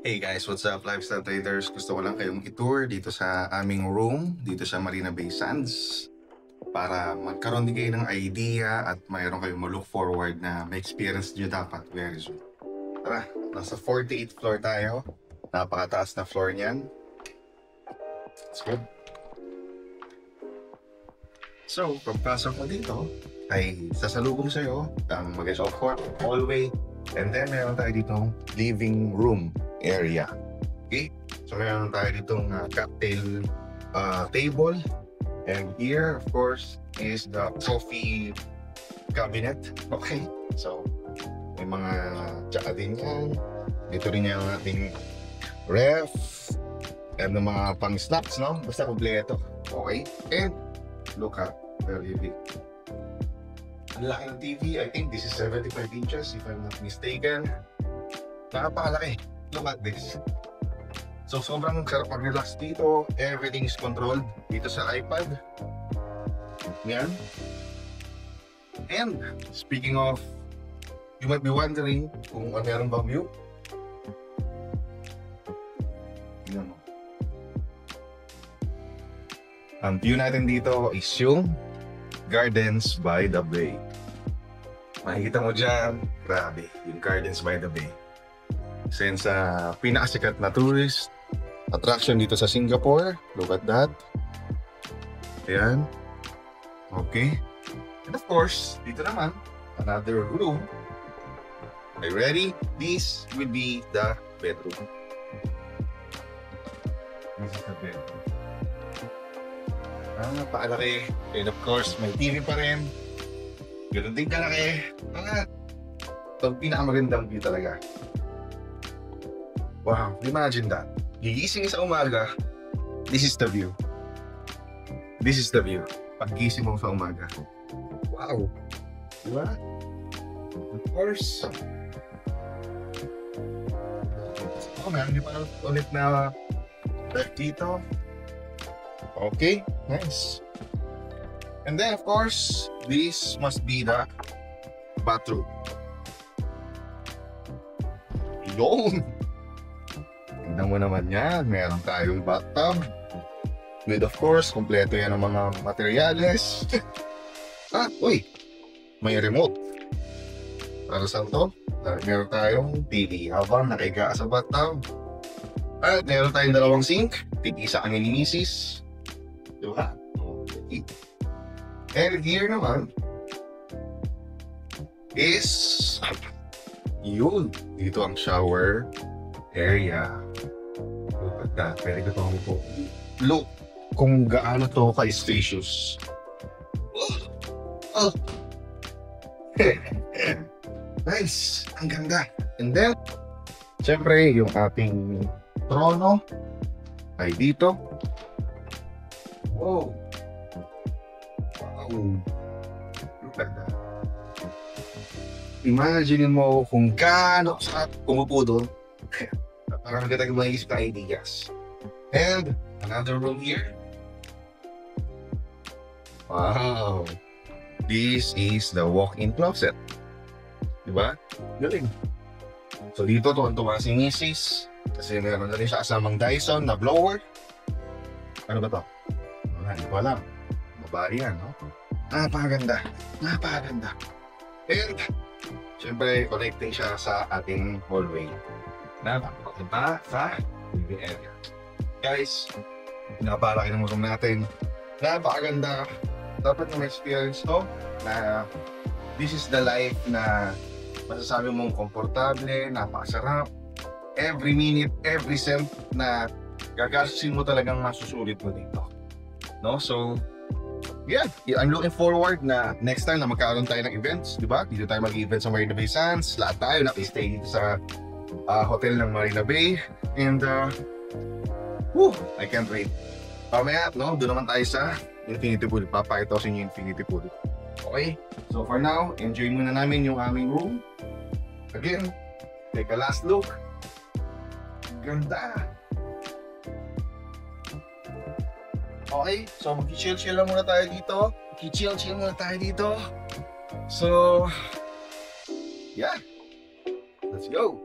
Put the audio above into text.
Hey guys, what's up lifestyle traders? Gusto ko lang kayong i-tour dito sa aming room, dito sa Marina Bay Sands para magkaroon din kayo ng idea at mayroon kayong ma-look forward na ma-experience nyo dapat very soon. Tara, nasa 48th floor tayo. Napakataas na floor niyan. Let's go. So, pagpasok mo dito ay sasalubong sa'yo ang mag-off hallway, and then meron tayo ditong living room area. Okay? So meron tayo ditong cocktail table, and here of course is the coffee cabinet. Okay? So may mga tsaka din yan. Dito rin yung ating ref and ng mga pang snacks, no? Basta kompleto. Okay? And look at the living. Ang laki ng TV. I think this is 75 inches if I'm not mistaken. Napakalaki. Look at this. So sobrang sarap mag-relax dito. Everything is controlled dito sa iPad. Yan. And speaking of, you might be wondering kung meron bang view. Tingnan mo. Ang view natin dito is yung Gardens by the Bay. Makikita mo dyan, grabe, yung Gardens by the Bay. Since pinakasikat na tourist attraction dito sa Singapore. Look at that. Ayan. Okay. And of course, dito naman, another room. Are you ready? This will be the bedroom. This is the bedroom. Napaalaki. And of course, may TV pa rin. Ganun din kalaki. Ito ang pinakamagandang view talaga. Wow, imagine that. Gigising sa umaga, this is the view. This is the view. Paggising mo sa umaga. Wow. Diba? Of course. Oh, meron din pa ulit na ref dito. Okay, nice. And then of course, this must be the bathroom. Yun! Tignan mo naman yan, meron tayong bathtub. With of course, kompleto yan ng mga materyales. Uy! May remote. Para saan to? Meron tayong TV habang nakiga sa bathtub. At meron tayong dalawang sink. Tig-isa kami ni Mrs. Diba? Okay. And here naman is yun. Dito ang shower area. Look at that. Pwede ka itong po. Look kung gaano to ka-spacious. Oh. Nice. Ang ganda. And then, syempre, yung ating trono ay dito. Wow. Wow. Look at that. Imagine mo kung gaano sa umupo doon. Parang kita yung maisip na ideas. And another room here. Wow. This is the walk-in closet. Diba? Galing. So dito tuwan-tuwa si Mrs. Kasi meron na rin siya kasamang Dyson na blower. Ano ba to? Wala, hindi ko alam. Babae yan, no? Napakaganda. Napakaganda. And siyempre, connecting siya sa ating hallway. Napakaganda sa living area. Guys, napalaki ng room natin. Napakaganda. Dapat na ma-experience to na this is the life na masasabi mong komportable, napakasarap. Every minute, every cent na gagastusin mo talagang masusulit mo dito. No? So, yeah, I'm looking forward na next time na magkaroon tayo ng events, di ba? Dito tayo mag-event sa Marina Bay Sands. Lahat tayo nakistay dito sa hotel ng Marina Bay. And, I can't wait. Pamaya, no? Doon naman tayo sa Infinity Pool. Papakita ko sa inyo yung Infinity Pool. Okay? So for now, enjoy muna namin yung aming room. Again, take a last look. Ganda! Okay, so mag-chill-chill lang muna tayo dito. Mag-chill-chill muna tayo dito. So, yeah. Let's go!